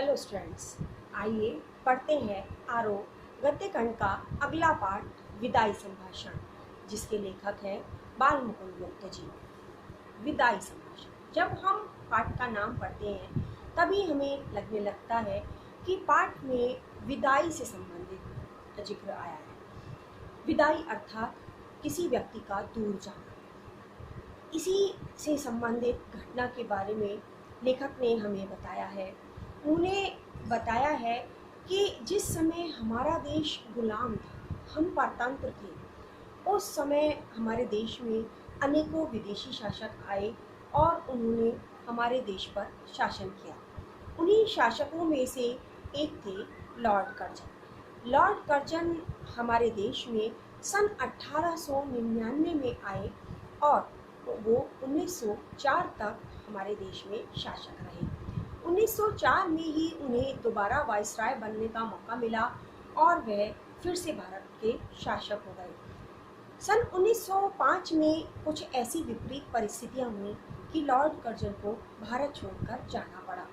Hello students, आइए पढ़ते हैं आरोह गद्य खंड का अगला पाठ विदाई संभाषण, जिसके लेखक हैं बाल मुकुंद गुप्त जी। विदाई संभाषण। जब हम पाठ का नाम पढ़ते हैं तभी हमें लगने लगता है कि पाठ में विदाई से संबंधित जिक्र आया है। विदाई अर्थात किसी व्यक्ति का दूर जाना। इसी से संबंधित घटना के बारे में लेखक ने हमें बताया है। उन्हें बताया है कि जिस समय हमारा देश गुलाम था, हम परतंत्र थे, उस समय हमारे देश में अनेकों विदेशी शासक आए और उन्होंने हमारे देश पर शासन किया। उन्हीं शासकों में से एक थे लॉर्ड कर्जन। लॉर्ड कर्जन हमारे देश में सन 1899 में आए और वो 1904 तक हमारे देश में शासक रहे। 1904 में ही उन्हें दोबारा वाइसराय बनने का मौका मिला और वह फिर से भारत के शासक हो गए। सन 1905 में कुछ ऐसी विपरीत परिस्थितियां हुई कि लॉर्ड कर्जन को भारत छोड़कर जाना पड़ा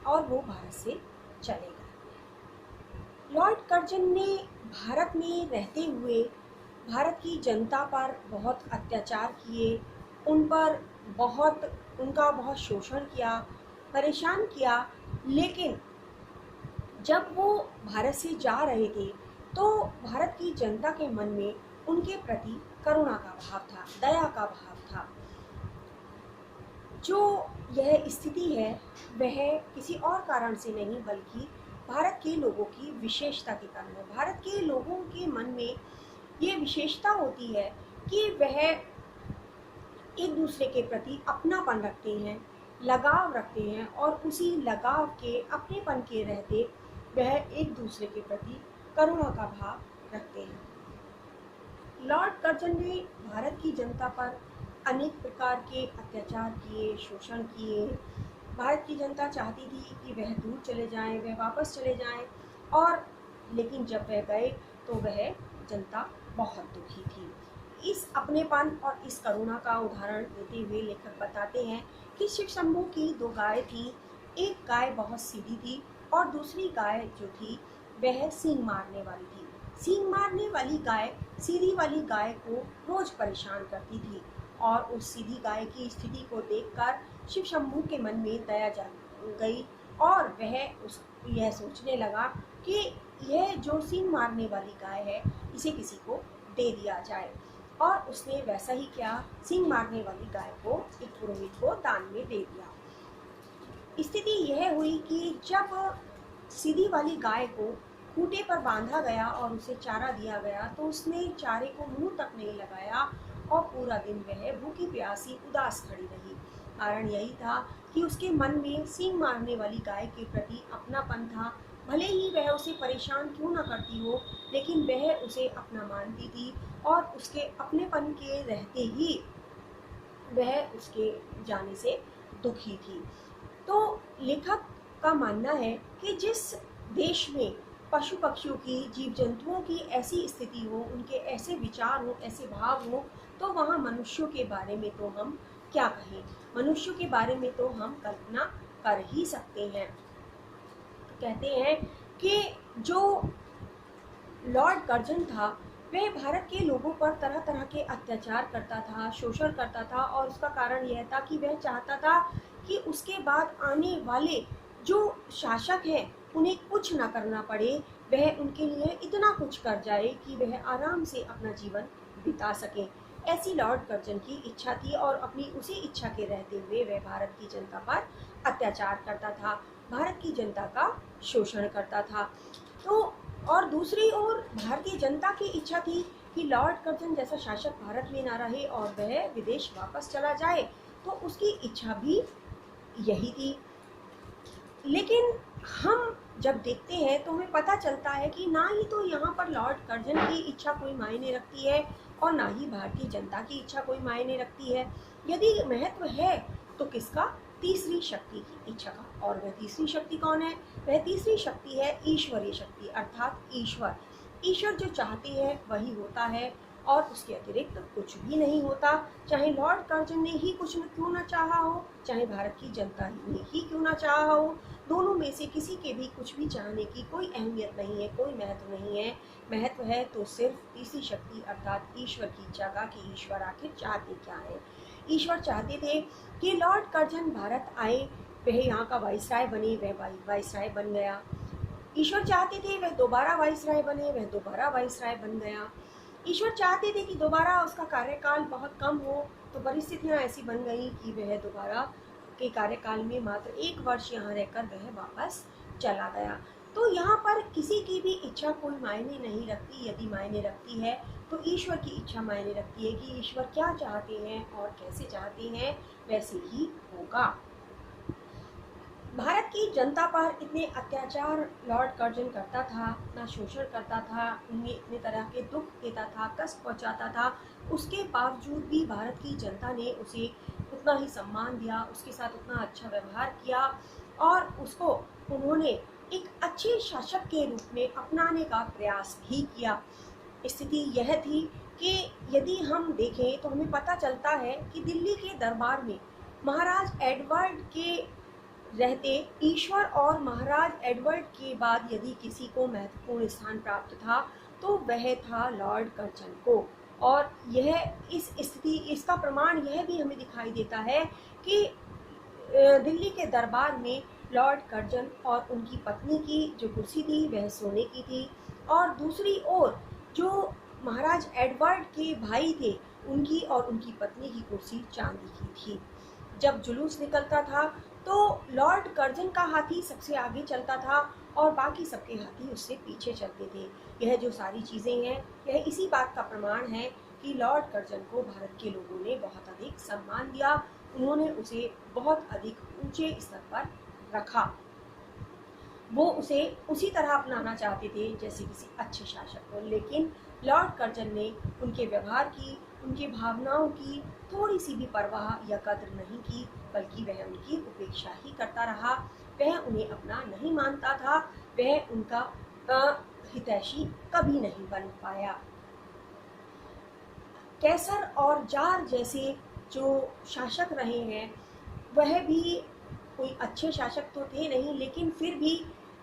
और वो भारत से चले गए। लॉर्ड कर्जन ने भारत में रहते हुए भारत की जनता पर बहुत अत्याचार किए, उनका बहुत शोषण किया, परेशान किया। लेकिन जब वो भारत से जा रहे थे तो भारत की जनता के मन में उनके प्रति करुणा का भाव था, दया का भाव था। जो यह स्थिति है वह किसी और कारण से नहीं बल्कि भारत के लोगों की विशेषता के कारण है। भारत के लोगों के मन में ये विशेषता होती है कि वह एक दूसरे के प्रति अपनापन रखते हैं, लगाव रखते हैं और उसी लगाव के, अपनेपन के रहते वह एक दूसरे के प्रति करुणा का भाव रखते हैं। लॉर्ड कर्जन ने भारत की जनता पर अनेक प्रकार के अत्याचार किए, शोषण किए। भारत की जनता चाहती थी कि वह दूर चले जाएं, वह वापस चले जाएं, और लेकिन जब वह गए तो वह जनता बहुत दुखी थी। इस अपनेपन और इस करुणा का उदाहरण देते हुए लेखक बताते हैं कि शिव शंभू की दो गाय थी। एक गाय बहुत सीधी थी और दूसरी गाय जो थी वह सींग मारने वाली थी। सींग मारने वाली गाय सीधी वाली गाय को रोज परेशान करती थी और उस सीधी गाय की स्थिति को देखकर शिव शंभू के मन में दया जाग गई और वह यह सोचने लगा कि यह जो सींग मारने वाली गाय है इसे किसी को दे दिया जाए, और उसने वैसा ही किया। सींग मारने वाली गाय को एक पुरोहित को दान में दे दिया। स्थिति यह हुई कि जब सीधी वाली गाय को खूंटे पर बांधा गया और उसे चारा दिया गया तो उसने चारे को मुंह तक नहीं लगाया और पूरा दिन वह भूखी प्यासी उदास खड़ी रही। कारण यही था कि उसके मन में सींग मारने वाली गाय के प्रति अपनापन था। भले ही वह उसे परेशान क्यों ना करती हो, लेकिन वह उसे अपना मानती थी और उसके अपनेपन के रहते ही वह उसके जाने से दुखी थी। तो लेखक का मानना है कि जिस देश में पशु पक्षियों की, जीव जंतुओं की ऐसी स्थिति हो, उनके ऐसे विचार हो, ऐसे भाव हो, तो वहाँ मनुष्यों के बारे में तो हम क्या कहें। मनुष्यों के बारे में तो हम कल्पना कर ही सकते हैं। कहते हैं कि जो लॉर्ड कर्जन था वह भारत के लोगों पर तरह तरह के अत्याचार करता था, शोषण करता था, और उसका कारण यह था कि वह चाहता था कि उसके बाद आने वाले जो शासक हैं उन्हें कुछ ना करना पड़े, वह उनके लिए इतना कुछ कर जाए कि वह आराम से अपना जीवन बिता सके। ऐसी लॉर्ड कर्जन की इच्छा थी और अपनी उसी इच्छा के रहते हुए वह भारत की जनता पर अत्याचार करता था, भारत की जनता का शोषण करता था। तो और दूसरी ओर भारतीय जनता की इच्छा थी कि लॉर्ड कर्जन जैसा शासक भारत में ना रहे और वह विदेश वापस चला जाए, तो उसकी इच्छा भी यही थी। लेकिन हम जब देखते हैं तो हमें पता चलता है कि ना ही तो यहाँ पर लॉर्ड कर्जन की इच्छा कोई मायने रखती है और ना ही भारतीय जनता की इच्छा कोई मायने रखती है। यदि महत्व है तो किसका? तीसरी शक्ति की इच्छा का। और वह तीसरी शक्ति कौन है? वह तीसरी शक्ति है ईश्वरीय शक्ति, अर्थात ईश्वर। ईश्वर जो चाहते हैं वही होता है और उसके अतिरिक्त कुछ भी नहीं होता। चाहे लॉर्ड कर्जन ने ही कुछ क्यों ना चाहा हो, चाहे भारत की जनता ने ही क्यों ना चाहा हो, दोनों में से किसी के भी कुछ भी चाहने की कोई अहमियत नहीं है, कोई महत्व नहीं है। महत्व है तो सिर्फ तीसरी शक्ति अर्थात ईश्वर की इच्छा का कि ईश्वर आखिर चाहते क्या है। ईश्वर चाहते थे कि लॉर्ड कर्जन भारत आए, वह यहाँ का वाइसराय बने, वह वाइसराय बन गया। ईश्वर चाहते थे वह दोबारा वाइसराय बने, वह दोबारा वाइसराय बन गया। ईश्वर चाहते थे कि दोबारा उसका कार्यकाल बहुत कम हो, तो परिस्थितियां ऐसी बन गई कि वह दोबारा के कार्यकाल में मात्र 1 वर्ष यहाँ रहकर वह वापस चला गया। तो यहाँ पर किसी की भी इच्छा कोई मायने नहीं रखती। यदि मायने रखती है तो ईश्वर की इच्छा मायने रखती है कि ईश्वर क्या चाहते हैं और कैसे चाहते हैं, वैसे ही होगा। भारत की जनता पर इतने अत्याचार लॉर्ड कर्जन करता था, इतना शोषण करता था, उन्हें इतने तरह के दुख देता था, कष्ट पहुंचाता था, उसके बावजूद भी भारत की जनता ने उसे उतना ही सम्मान दिया, उसके साथ उतना अच्छा व्यवहार किया और उसको उन्होंने एक अच्छे शासक के रूप में अपनाने का प्रयास भी किया। स्थिति यह थी कि यदि हम देखें तो हमें पता चलता है कि दिल्ली के दरबार में महाराज एडवर्ड के रहते ईश्वर और महाराज एडवर्ड के बाद यदि किसी को महत्वपूर्ण स्थान प्राप्त था तो वह था लॉर्ड कर्जन को। और यह इस स्थिति इसका प्रमाण यह भी हमें दिखाई देता है कि दिल्ली के दरबार में लॉर्ड कर्जन और उनकी पत्नी की जो कुर्सी थी वह सोने की थी, और दूसरी ओर जो महाराज एडवर्ड के भाई थे उनकी और उनकी पत्नी की कुर्सी चांदी की थी। जब जुलूस निकलता था तो लॉर्ड कर्जन का हाथी सबसे आगे चलता था और बाकी सबके हाथी उससे पीछे चलते थे। यह जो सारी चीज़ें हैं यह इसी बात का प्रमाण है कि लॉर्ड कर्जन को भारत के लोगों ने बहुत अधिक सम्मान दिया, उन्होंने उसे बहुत अधिक ऊंचे स्तर पर रखा। वो उसे उसी तरह अपनाना चाहते थे जैसे किसी अच्छे शासक को, लेकिन लॉर्ड कर्जन ने उनके व्यवहार की, उनकी भावनाओं की थोड़ी सी भी परवाह या कद्र नहीं की, बल्कि वह उनकी उपेक्षा ही करता रहा। वह उन्हें अपना नहीं मानता था, वह उनका हितैषी कभी नहीं बन पाया। कैसर और जार जैसे जो शासक रहे हैं वह भी कोई अच्छे शासक तो थे नहीं, लेकिन फिर भी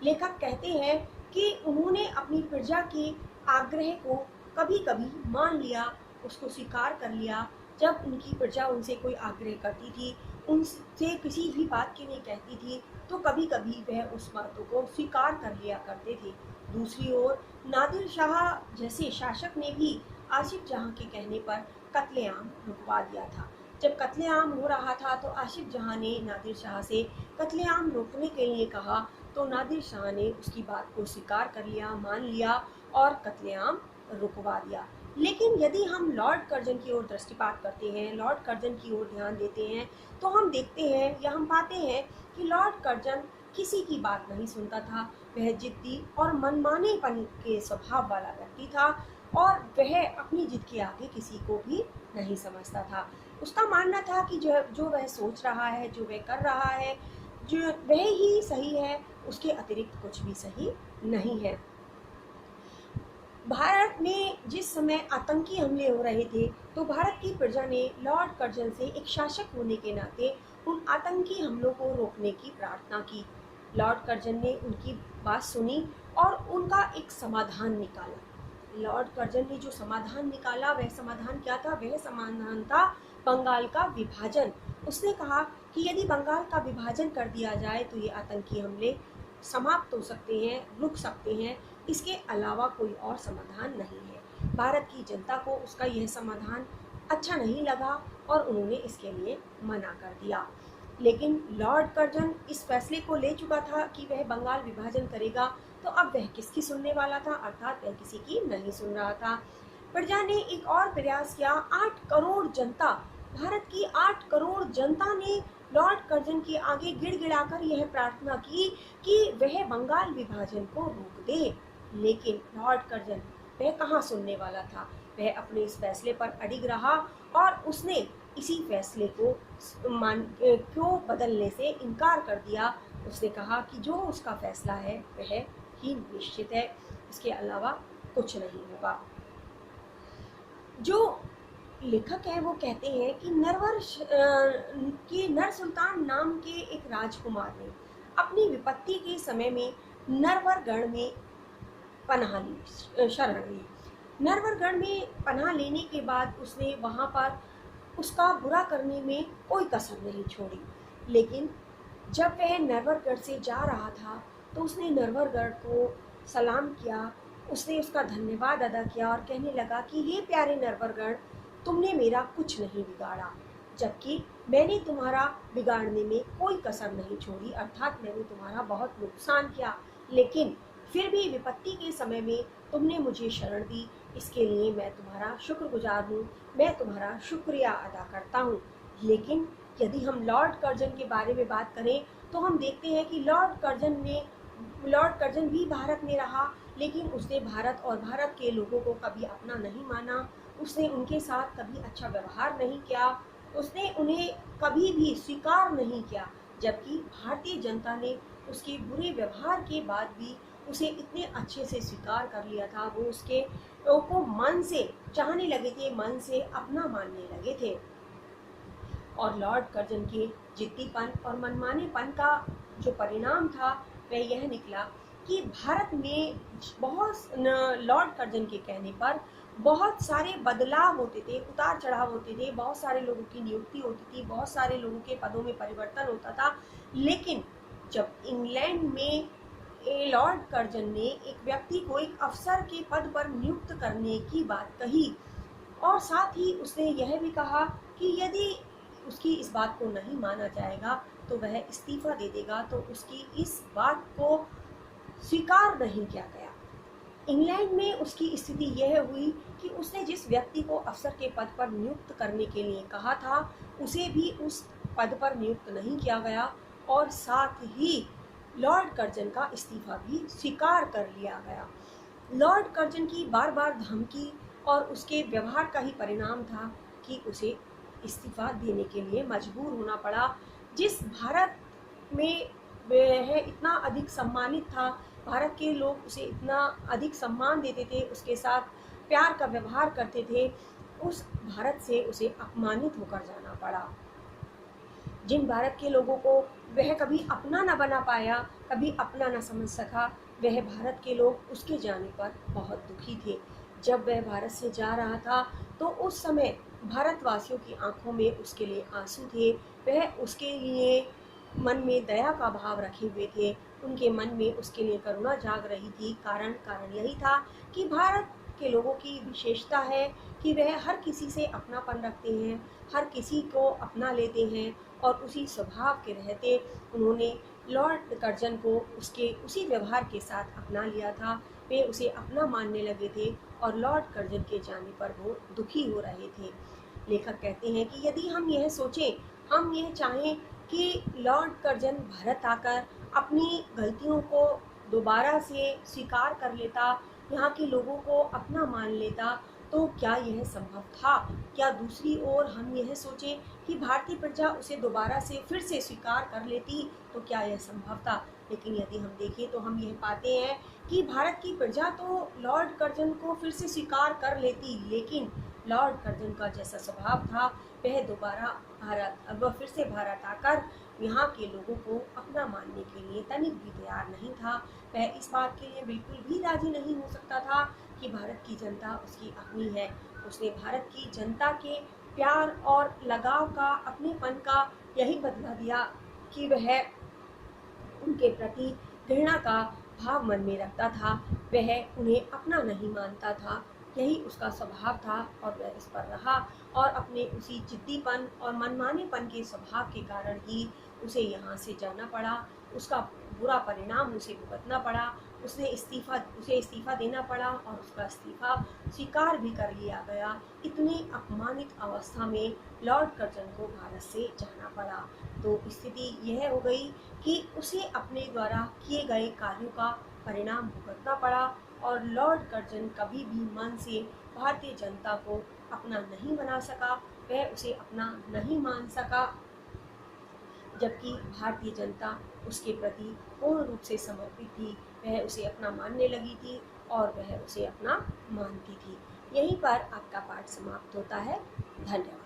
लेखक कहते हैं कि उन्होंने अपनी प्रजा के आग्रह को कभी कभी मान लिया, उसको स्वीकार कर लिया। जब उनकी प्रजा उनसे कोई आग्रह करती थी, उनसे किसी भी बात की नहीं कहती थी, तो कभी कभी वह उस बातों को स्वीकार कर लिया करते थे। दूसरी ओर नादिर शाह जैसे शासक ने भी आसिफ जहां के कहने पर कत्लेआम रुकवा दिया था। जब कत्लेआम हो रहा था तो आसिफ जहां ने नादिर शाह से कत्लेआम रोकने के लिए कहा, तो नादिर शाह ने उसकी बात को स्वीकार कर लिया, मान लिया और कत्लेआम रुकवा दिया। लेकिन यदि हम लॉर्ड कर्जन की ओर दृष्टिपात करते हैं, लॉर्ड कर्जन की ओर ध्यान देते हैं, तो हम देखते हैं या हम पाते हैं कि लॉर्ड कर्जन किसी की बात नहीं सुनता था। वह जिद्दी और मनमानेपन के स्वभाव वाला व्यक्ति था और वह अपनी जिद के आगे किसी को भी नहीं समझता था। उसका मानना था कि जो वह सोच रहा है, जो वह कर रहा है, जो वह ही सही है, उसके अतिरिक्त कुछ भी सही नहीं है। भारत में जिस समय आतंकी हमले हो रहे थे तो भारत की प्रजा ने लॉर्ड कर्जन से एक शासक होने के नाते उन आतंकी हमलों को रोकने की प्रार्थना की। लॉर्ड कर्जन ने उनकी बात सुनी और उनका एक समाधान निकाला। लॉर्ड कर्जन ने जो समाधान निकाला वह समाधान क्या था? वह समाधान था बंगाल का विभाजन। उसने कहा कि यदि बंगाल का विभाजन कर दिया जाए तो ये आतंकी हमले समाप्त हो सकते हैं, रुक सकते हैं, इसके अलावा कोई और समाधान नहीं है। भारत की जनता को उसका यह समाधान अच्छा नहीं लगा और उन्होंने इसके लिए मना कर दिया। लेकिन लॉर्ड कर्जन इस फैसले को ले चुका था कि वह बंगाल विभाजन करेगा, तो अब वह किसकी सुनने वाला था? अर्थात वह किसी की नहीं सुन रहा था। प्रजा ने एक और प्रयास किया। 8 करोड़ जनता, भारत की 8 करोड़ जनता ने लॉर्ड कर्जन के आगे गिड़गिड़ाकर यह प्रार्थना की कि वह बंगाल विभाजन को रोक दे। लेकिन लॉर्ड कर्जन वह कहाँ सुनने वाला था? वह अपने इस फैसले पर अडिग रहा और उसने इसी फैसले को क्यों बदलने से इनकार कर दिया। उसने कहा कि जो उसका फैसला है वह ही निश्चित है, इसके अलावा कुछ नहीं होगा। जो लेखक है वो कहते हैं कि नर सुल्तान नाम के एक राजकुमार ने अपनी विपत्ति के समय में नरवरगढ़ में शरण ली। नरवरगढ़ में पनाह लेने के बाद उसने वहाँ पर उसका बुरा करने में कोई कसर नहीं छोड़ी। लेकिन जब वह नरवरगढ़ से जा रहा था तो उसने नरवरगढ़ को सलाम किया, उसने उसका धन्यवाद अदा किया और कहने लगा कि हे प्यारे नरवरगढ़, तुमने मेरा कुछ नहीं बिगाड़ा, जबकि मैंने तुम्हारा बिगाड़ने में कोई कसर नहीं छोड़ी, अर्थात मैंने तुम्हारा बहुत नुकसान किया, लेकिन फिर भी विपत्ति के समय में तुमने मुझे शरण दी, इसके लिए मैं तुम्हारा शुक्रगुजार हूँ, मैं तुम्हारा शुक्रिया अदा करता हूँ। लेकिन यदि हम लॉर्ड कर्जन के बारे में बात करें तो हम देखते हैं कि लॉर्ड कर्जन भी भारत में रहा, लेकिन उसने भारत और भारत के लोगों को कभी अपना नहीं माना, उसने उनके साथ कभी अच्छा व्यवहार नहीं किया, उसने उन्हें कभी भी स्वीकार नहीं किया, जबकि भारतीय जनता ने उसके बुरे व्यवहार के बाद भी उसे इतने अच्छे से स्वीकार कर लिया था। वो उसके को मन से चाहने लगे थे, मन से अपना मानने लगे थे। और लॉर्ड कर्जन के जिद्दीपन और मनमानेपन का जो परिणाम था वह यह निकला कि भारत में लॉर्ड कर्जन के कहने पर बहुत सारे बदलाव होते थे, उतार चढ़ाव होते थे, बहुत सारे लोगों की नियुक्ति होती थी, बहुत सारे लोगों के पदों में परिवर्तन होता था। लेकिन जब इंग्लैंड में लॉर्ड कर्जन ने एक व्यक्ति को एक अफसर के पद पर नियुक्त करने की बात कही और साथ ही उसने यह भी कहा कि यदि उसकी इस बात को नहीं माना जाएगा तो वह इस्तीफा दे देगा, तो उसकी इस बात को स्वीकार नहीं किया गया। इंग्लैंड में उसकी स्थिति यह हुई कि उसने जिस व्यक्ति को अफसर के पद पर नियुक्त करने के लिए कहा था उसे भी उस पद पर नियुक्त नहीं किया गया और साथ ही लॉर्ड कर्जन का इस्तीफा भी स्वीकार कर लिया गया। लॉर्ड कर्जन की बार बार धमकी और उसके व्यवहार का ही परिणाम था कि उसे इस्तीफा देने के लिए मजबूर होना पड़ा। जिस भारत में वह इतना अधिक सम्मानित था, भारत के लोग उसे इतना अधिक सम्मान देते थे, उसके साथ प्यार का व्यवहार करते थे, उस भारत से उसे अपमानित होकर जाना पड़ा। जिन भारत के लोगों को वह कभी अपना न बना पाया, कभी अपना न समझ सका, वह भारत के लोग उसके जाने पर बहुत दुखी थे। जब वह भारत से जा रहा था तो उस समय भारतवासियों की आंखों में उसके लिए आंसू थे, वह उसके लिए मन में दया का भाव रखे हुए थे, उनके मन में उसके लिए करुणा जाग रही थी। कारण यही था कि भारत के लोगों की विशेषता है कि वह हर किसी से अपनापन रखते हैं, हर किसी को अपना लेते हैं और उसी स्वभाव के रहते उन्होंने लॉर्ड कर्जन को उसके उसी व्यवहार के साथ अपना लिया था। वे उसे अपना मानने लगे थे और लॉर्ड कर्जन के जाने पर वो दुखी हो रहे थे। लेखक कहते हैं कि यदि हम यह सोचें, हम यह चाहें कि लॉर्ड कर्जन भारत आकर अपनी गलतियों को दोबारा से स्वीकार कर लेता, यहाँ के लोगों को अपना मान लेता, तो क्या यह संभव था? क्या दूसरी ओर हम यह सोचें कि भारतीय प्रजा उसे दोबारा से फिर से स्वीकार कर लेती, तो क्या यह संभव था? लेकिन यदि हम देखें तो हम यह पाते हैं कि भारत की प्रजा तो लॉर्ड कर्जन को फिर से स्वीकार कर लेती, लेकिन लॉर्ड कर्जन का जैसा स्वभाव था वह फिर से भारत आकर यहाँ के लोगों को अपना मानने के लिए तनिक भी तैयार नहीं था। वह इस बात के लिए बिल्कुल भी राजी नहीं हो सकता था कि भारत की जनता उसकी अपनी है। उसने भारत की जनता के प्यार और लगाव का, अपनेपन का यही बदला दिया कि वह उनके प्रति घृणा का भाव मन में रखता था, वह उन्हें अपना नहीं मानता था। यही उसका स्वभाव था और वह इस पर रहा और अपने उसी जिद्दीपन और मनमानेपन के स्वभाव के कारण ही उसे यहाँ से जाना पड़ा, उसका बुरा परिणाम उसे भुगतना पड़ा, उसे इस्तीफा देना पड़ा और उसका इस्तीफा स्वीकार भी कर लिया गया। इतनी अपमानित अवस्था में लॉर्ड कर्जन को भारत से जाना पड़ा। तो स्थिति यह हो गई कि उसे अपने द्वारा किए गए कार्यों का परिणाम भुगतना पड़ा और लॉर्ड कर्जन कभी भी मन से भारतीय जनता को अपना नहीं बना सका, वह उसे अपना नहीं मान सका, जबकि भारतीय जनता उसके प्रति पूर्ण रूप से समर्पित थी, वह उसे अपना मानने लगी थी और वह उसे अपना मानती थी। यहीं पर आपका पाठ समाप्त होता है। धन्यवाद।